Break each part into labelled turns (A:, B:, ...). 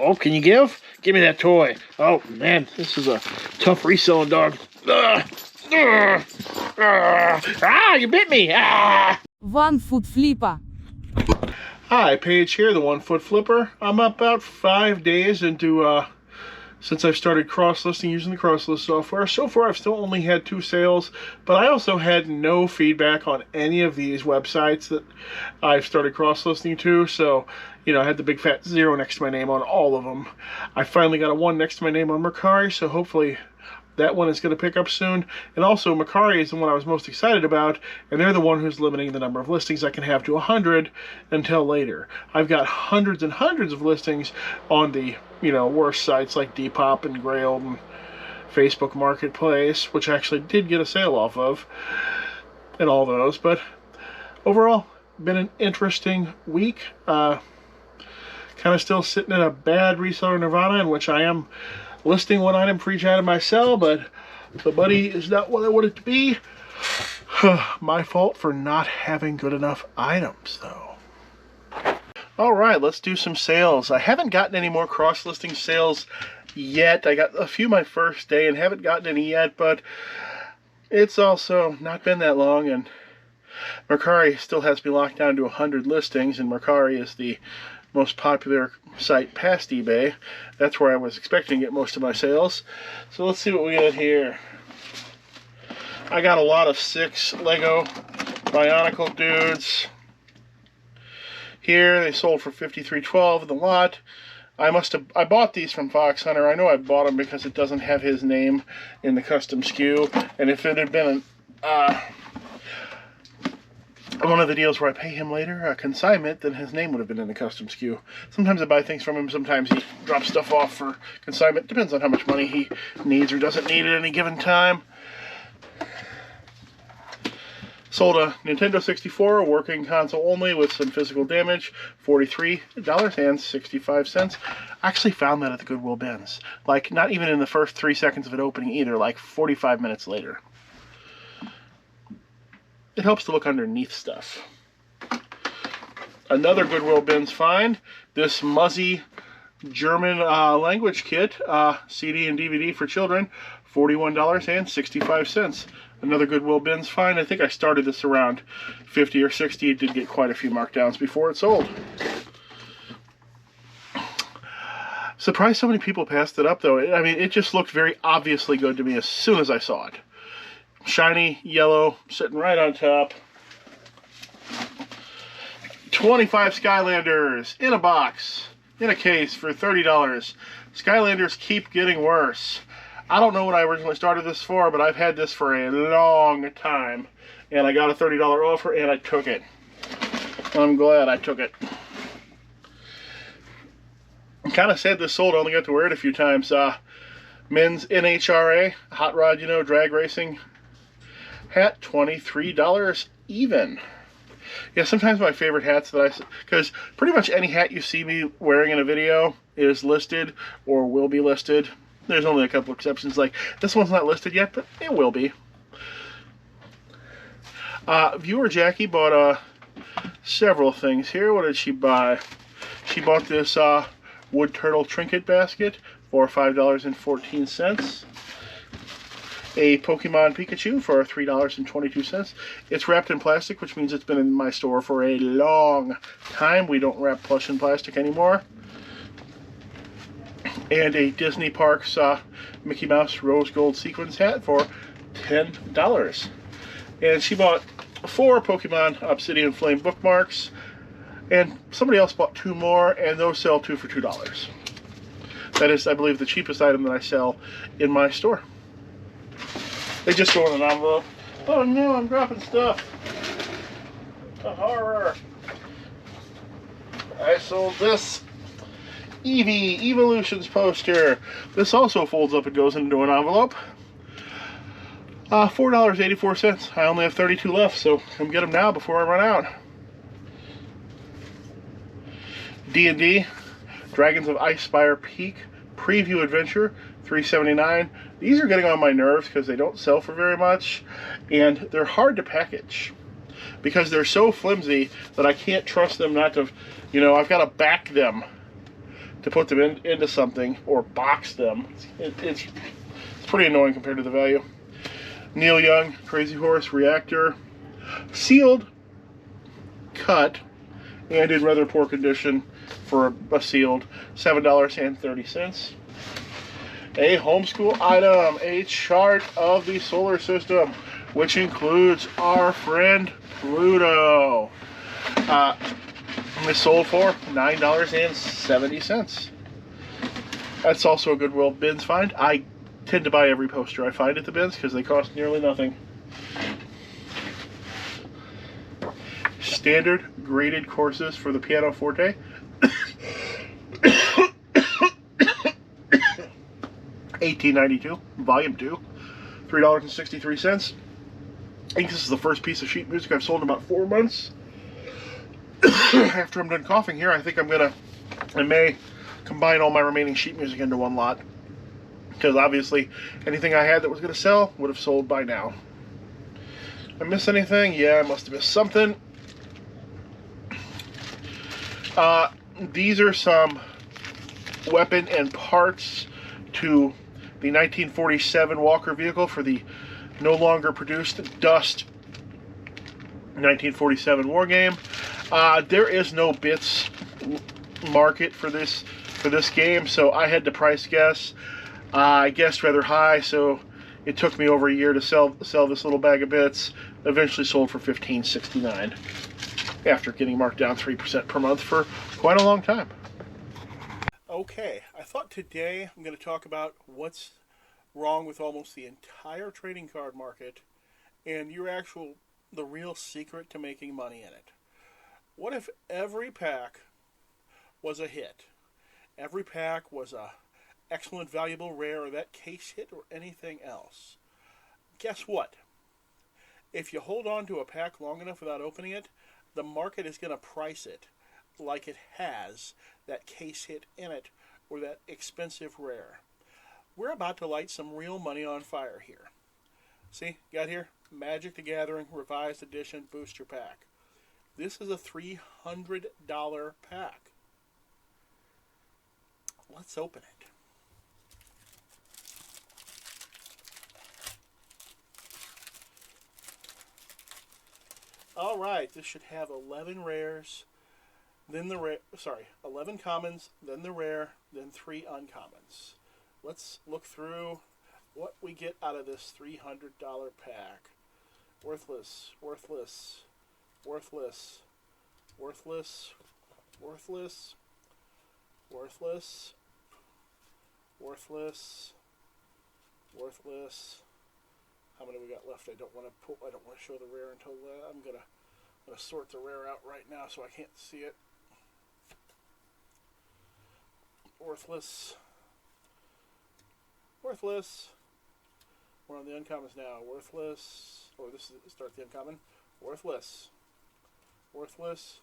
A: Oh, can you give? Give me that toy. Oh, man, this is a tough reselling dog. Ah, you bit me. Ah.
B: One-foot-flipper.
A: Hi, Paige here, the One-Foot Flipper. I'm about 5 days into, since I've started cross-listing using the Crosslist software. So far, I've still only had 2 sales, but I also had no feedback on any of these websites that I've started cross-listing to. So, you know, I had the big fat 0 next to my name on all of them. I finally got a 1 next to my name on Mercari, so hopefully that one is going to pick up soon. And also, Mercari is the one I was most excited about, and they're the one who's limiting the number of listings I can have to 100 until later. I've got hundreds and hundreds of listings on the, you know, worst sites like Depop and Grail and Facebook Marketplace, which I actually did get a sale off of, and all those. But overall, been an interesting week. Kind of still sitting in a bad reseller nirvana in which I am listing one item for each item I sell, but the money is not what I want it to be. My fault for not having good enough items, though. Alright, let's do some sales. I haven't gotten any more cross-listing sales yet. I got a few my first day and haven't gotten any yet, but it's also not been that long, and Mercari still has me locked down to 100 listings, and Mercari is the most popular site past eBay. That's where I was expecting to get most of my sales. So let's see what we got here. I got a lot of 6 Lego Bionicle dudes. Here they sold for $53.12 in the lot. I bought these from Fox Hunter. I know I bought them because it doesn't have his name in the custom SKU. And if it had been one of the deals where I pay him later a consignment, then his name would have been in the custom SKU. Sometimes I buy things from him, sometimes he drops stuff off for consignment. Depends on how much money he needs or doesn't need at any given time. Sold a Nintendo 64, working console only with some physical damage, $43.65. I actually found that at the Goodwill bins. Like, not even in the first 3 seconds of it opening either, like 45 minutes later. It helps to look underneath stuff. Another Goodwill bins find, this Muzzy German language kit, CD and DVD for children, $41.65. Another Goodwill bins find. I think I started this around 50 or 60. It did get quite a few markdowns before it sold. Surprised so many people passed it up, though. I mean, it just looked very obviously good to me as soon as I saw it. Shiny, yellow, sitting right on top. 25 Skylanders in a box, in a case for $30. Skylanders keep getting worse. I don't know what I originally started this for, but I've had this for a long time. And I got a $30 offer, and I took it. I'm glad I took it. I'm kind of sad this sold. I only got to wear it a few times. Men's NHRA, hot rod, you know, drag racing hat, $23 even. Yeah, sometimes my favorite hats that because pretty much any hat you see me wearing in a video is listed or will be listed. There's only a couple exceptions, like this one's not listed yet, but it will be. Viewer Jackie bought several things here. What did she buy? She bought this wood turtle trinket basket for $5.14. A Pokemon Pikachu for $3.22. It's wrapped in plastic, which means it's been in my store for a long time. We don't wrap plush in plastic anymore. And a Disney Parks Mickey Mouse Rose Gold Sequins hat for $10. And she bought 4 Pokemon Obsidian Flame bookmarks. And somebody else bought 2 more, and those sell 2 for $2. That is, I believe, the cheapest item that I sell in my store. They just go in an envelope. Oh no, I'm dropping stuff. A horror. I sold this Eevee Evolutions poster. This also folds up and goes into an envelope. $4.84. I only have 32 left, so come get them now before I run out. D&D Dragons of Icespire Peak Preview Adventure, $3.79. These are getting on my nerves because they don't sell for very much, and they're hard to package because they're so flimsy that I can't trust them not to, you know, I've got to back them to put them into something or box them. It's pretty annoying compared to the value. Neil Young, Crazy Horse, Reactor, sealed, cut, and in rather poor condition for a sealed, $7.30. A homeschool item, a chart of the solar system, which includes our friend Pluto. It sold for $9.70. That's also a Goodwill bins find. I tend to buy every poster I find at the bins because they cost nearly nothing. Standard graded courses for the pianoforte. $18.92, volume 2, $3.63. I think this is the first piece of sheet music I've sold in about 4 months. After I'm done coughing here, I think I may combine all my remaining sheet music into one lot. Because obviously, anything I had that was going to sell would have sold by now. I miss anything? Yeah, I must have missed something. These are some weapon and parts to the 1947 Walker vehicle for the no longer produced Dust 1947 war game. There is no bits market for this game, so I had to price guess. I guessed rather high, so it took me over a year to sell this little bag of bits. Eventually sold for $15.69 after getting marked down 3% per month for quite a long time. Okay, I thought today I'm going to talk about what's wrong with almost the entire trading card market and the real secret to making money in it. What if every pack was a hit? Every pack was a excellent, valuable, rare, or that case hit, or anything else. Guess what? If you hold on to a pack long enough without opening it, the market is going to price it like it has that case hit in it, or that expensive rare. We're about to light some real money on fire here. See, got here? Magic the Gathering Revised Edition Booster Pack. This is a $300 pack. Let's open it. Alright, this should have 11 rares, then 11 commons, then the rare, then 3 uncommons. Let's look through what we get out of this $300 pack. Worthless, worthless, worthless, worthless, worthless, worthless, worthless, worthless. How many we got left? I don't want to show the rare until I'm gonna sort the rare out right now so I can't see it. Worthless. Worthless. We're on the uncommons now. Worthless. Oh, this is start the uncommon. Worthless. Worthless.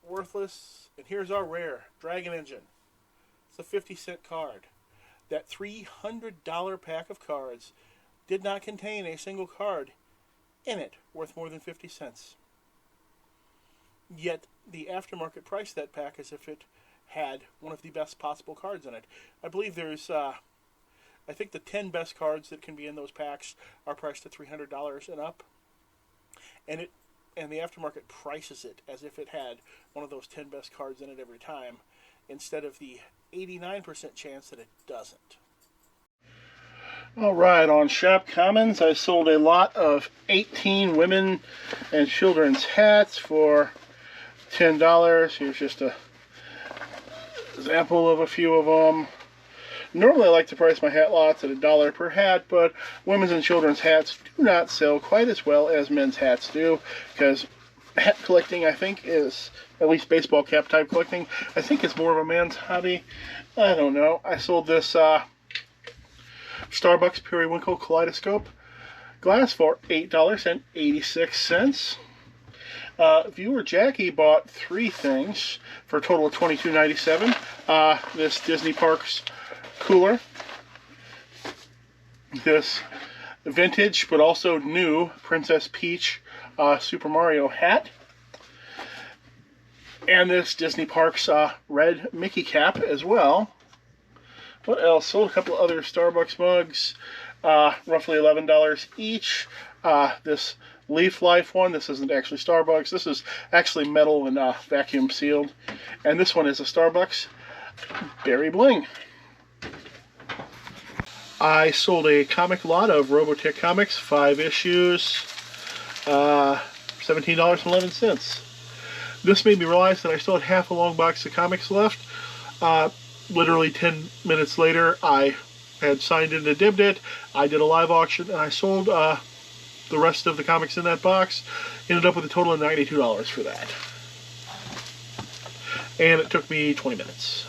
A: Worthless. And here's our rare. Dragon Engine. It's a 50-cent card. That $300 pack of cards did not contain a single card in it worth more than 50 cents. Yet the aftermarket priced that pack as if it had one of the best possible cards in it. I believe there's, I think the 10 best cards that can be in those packs are priced at $300 and up. And the aftermarket prices it as if it had one of those 10 best cards in it every time, instead of the 89% chance that it doesn't. Alright, on Shop Commons, I sold a lot of 18 women and children's hats for $10. Here's just a example of a few of them. Normally I like to price my hat lots at $1 per hat, but women's and children's hats do not sell quite as well as men's hats do, because hat collecting, I think, is, at least baseball cap type collecting, I think it's more of a man's hobby. I don't know. I sold this Starbucks Periwinkle Kaleidoscope glass for $8.86. Viewer Jackie bought 3 things for a total of $22.97. This Disney Parks cooler, this vintage but also new Princess Peach Super Mario hat, And this Disney Parks red Mickey cap as well. What else? Sold a couple other Starbucks mugs, roughly $11 each. This Leaf Life one, this isn't actually Starbucks. This is actually metal and vacuum sealed. And this one is a Starbucks Berry Bling. I sold a comic lot of Robotech comics, 5 issues, $17.11. This made me realize that I still had half a long box of comics left. Literally 10 minutes later, I had signed in and dibbed it. I did a live auction, and I sold the rest of the comics in that box. Ended up with a total of $92 for that. And it took me 20 minutes.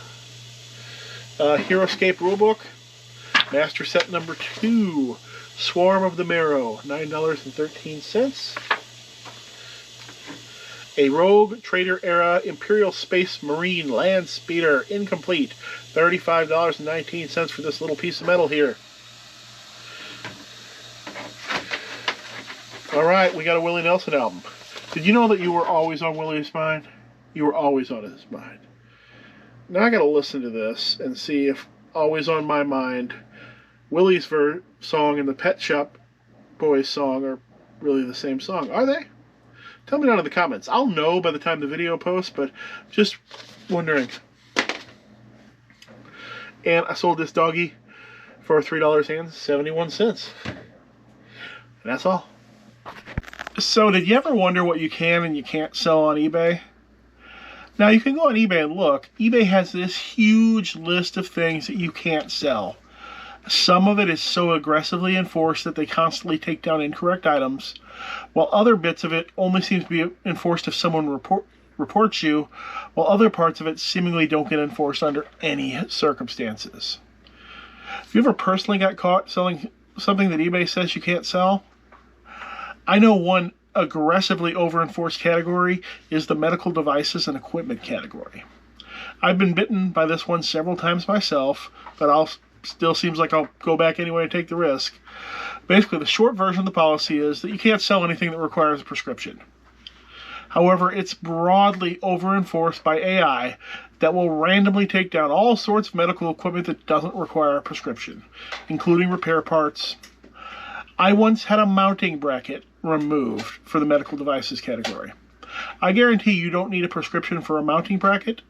A: HeroScape Rulebook, Master Set number 2, Swarm of the Marrow, $9.13. A Rogue Trader Era Imperial Space Marine Land Speeder, incomplete, $35.19 for this little piece of metal here. Alright, we got a Willie Nelson album. Did you know that you were always on Willie's mind? You were always on his mind. Now I gotta listen to this and see if Always on My Mind, Willie's song and the Pet Shop Boys song are really the same song. Are they? Tell me down in the comments. I'll know by the time the video posts, but just wondering. And I sold this doggy for $3.71. And that's all. So did you ever wonder what you can and you can't sell on eBay? Now you can go on eBay and look. eBay has this huge list of things that you can't sell. Some of it is so aggressively enforced that they constantly take down incorrect items, while other bits of it only seems to be enforced if someone reports you, while other parts of it seemingly don't get enforced under any circumstances. Have you ever personally got caught selling something that eBay says you can't sell? I know one aggressively over-enforced category is the medical devices and equipment category. I've been bitten by this one several times myself, but still seems like I'll go back anyway and take the risk. Basically, the short version of the policy is that you can't sell anything that requires a prescription. However, it's broadly over-enforced by AI that will randomly take down all sorts of medical equipment that doesn't require a prescription, including repair parts. I once had a mounting bracket removed for the medical devices category. I guarantee you don't need a prescription for a mounting bracket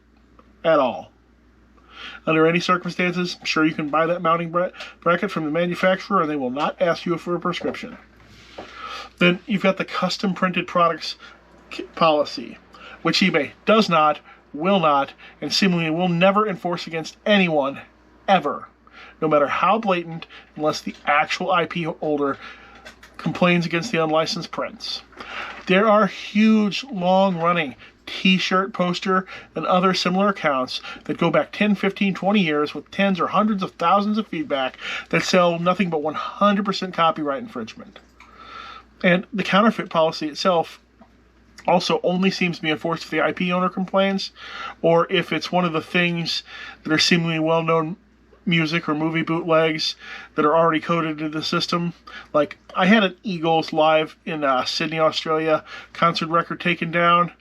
A: at all. Under any circumstances, I'm sure you can buy that mounting bracket from the manufacturer and they will not ask you for a prescription. Then you've got the custom printed products policy, which eBay does not, will not, and seemingly will never enforce against anyone, ever. No matter how blatant, unless the actual IP holder complains against the unlicensed prints. There are huge, long-running t-shirt, poster, and other similar accounts that go back 10, 15, 20 years with tens or hundreds of thousands of feedback that sell nothing but 100% copyright infringement. And the counterfeit policy itself also only seems to be enforced if the IP owner complains, or if it's one of the things that are seemingly well-known music or movie bootlegs that are already coded into the system. Like, I had an Eagles live in Sydney, Australia concert record taken down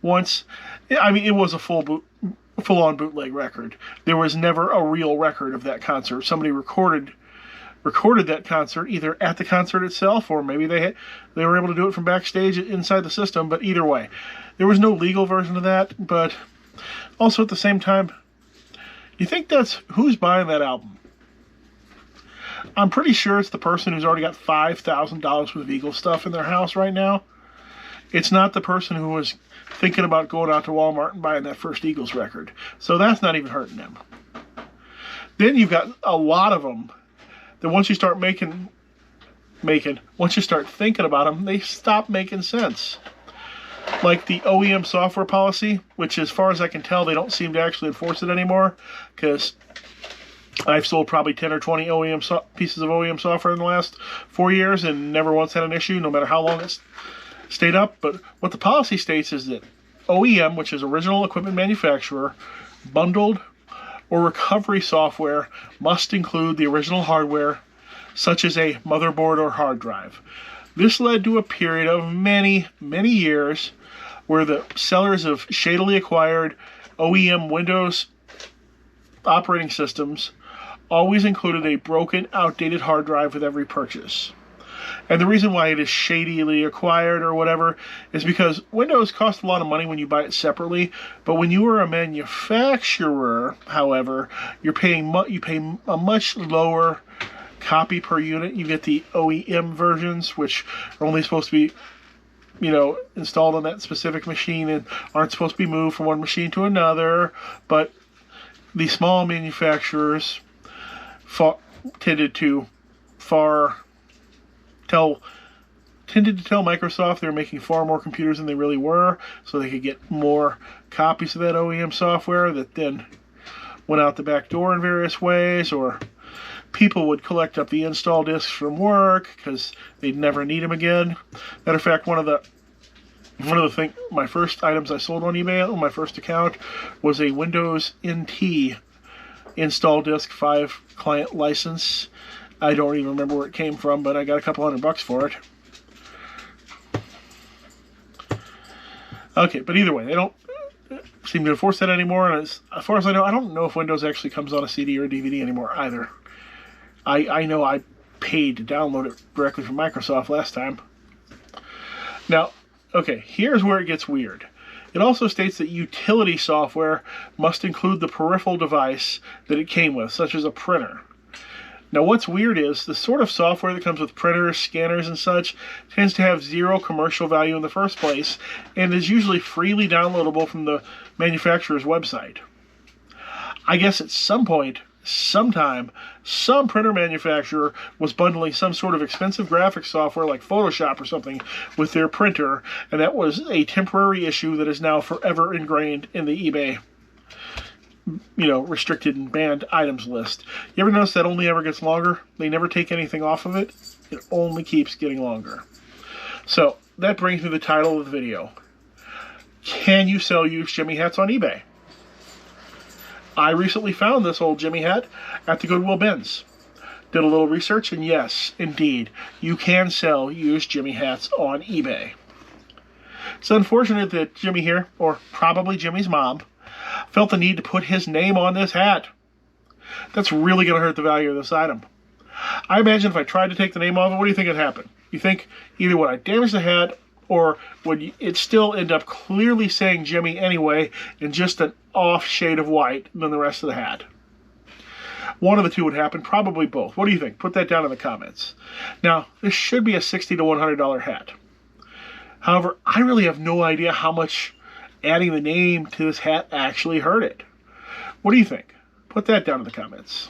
A: once. I mean, it was a full-on bootleg record. There was never a real record of that concert. Somebody recorded that concert either at the concert itself, or maybe they were able to do it from backstage inside the system. But either way, there was no legal version of that. But also at the same time, you think that's who's buying that album? I'm pretty sure it's the person who's already got $5,000 worth of Eagles stuff in their house right now. It's not the person who was thinking about going out to Walmart and buying that first Eagles record. So that's not even hurting them. Then you've got a lot of them that once you start once you start thinking about them, they stop making sense. Like the OEM software policy, which as far as I can tell, they don't seem to actually enforce it anymore, because I've sold probably 10 or 20 pieces of OEM software in the last 4 years and never once had an issue, no matter how long it's stayed up. But what the policy states is that OEM, which is original equipment manufacturer, bundled or recovery software must include the original hardware, such as a motherboard or hard drive. This led to a period of many, many years where the sellers of shadily acquired OEM Windows operating systems always included a broken, outdated hard drive with every purchase. And the reason why it is shadily acquired or whatever is because Windows costs a lot of money when you buy it separately, but when you are a manufacturer, however, you pay a much lower copy per unit. You get the OEM versions, which are only supposed to be, installed on that specific machine and aren't supposed to be moved from one machine to another. But the small manufacturers tended to tell Microsoft they were making far more computers than they really were, so they could get more copies of that OEM software that then went out the back door in various ways, or people would collect up the install disks from work because they'd never need them again. Matter of fact, one of the my first items I sold on eBay on my first account was a Windows NT install disk 5 client license. I don't even remember where it came from, but I got a couple $100 for it. Okay, but either way, they don't seem to enforce that anymore. And as far as I don't know if Windows actually comes on a CD or a DVD anymore either. I know I paid to download it directly from Microsoft last time. Now, okay, here's where it gets weird. It also states that utility software must include the peripheral device that it came with, such as a printer. Now, what's weird is the sort of software that comes with printers, scanners, and such tends to have zero commercial value in the first place and is usually freely downloadable from the manufacturer's website. I guess at some point, sometime, some printer manufacturer was bundling some sort of expensive graphics software like Photoshop or something with their printer, and that was a temporary issue that is now forever ingrained in the eBay restricted and banned items list. You ever notice that only ever gets longer? They never take anything off of it. It only keeps getting longer. So that brings me to the title of the video. Can you sell used Jimmy hats on eBay? I recently found this old Jimmy hat at the Goodwill bins. Did a little research, and yes, indeed, you can sell used Jimmy hats on eBay. It's unfortunate that Jimmy here, or probably Jimmy's mom, felt the need to put his name on this hat. That's really going to hurt the value of this item. I imagine if I tried to take the name off it, what do you think would happen? You think either would I damage the hat, or would it still end up clearly saying Jimmy anyway in just an off shade of white than the rest of the hat? One of the two would happen, probably both. What do you think? Put that down in the comments. Now, this should be a $60 to $100 hat. However, I really have no idea how much adding the name to this hat actually hurt it. What do you think? Put that down in the comments.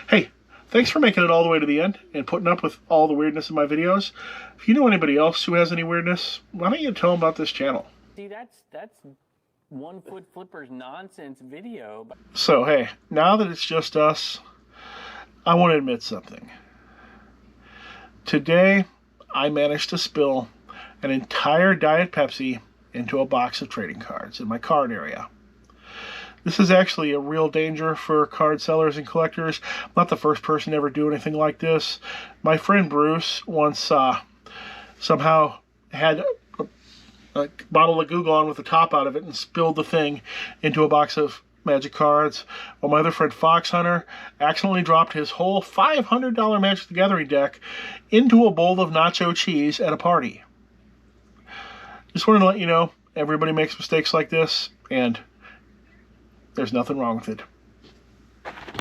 A: Hey, thanks for making it all the way to the end and putting up with all the weirdness in my videos. If you know anybody else who has any weirdness, why don't you tell them about this channel?
B: See, that's One Foot Flipper's nonsense video.
A: So, hey, now that it's just us, I want to admit something. Today, I managed to spill an entire Diet Pepsi into a box of trading cards in my card area. This is actually a real danger for card sellers and collectors. I'm not the first person to ever do anything like this. My friend Bruce once somehow had a bottle of Goo Gone with the top out of it and spilled the thing into a box of Magic cards, while my other friend Fox Hunter accidentally dropped his whole $500 Magic the Gathering deck into a bowl of nacho cheese at a party. Just wanted to let you know, everybody makes mistakes like this, and there's nothing wrong with it.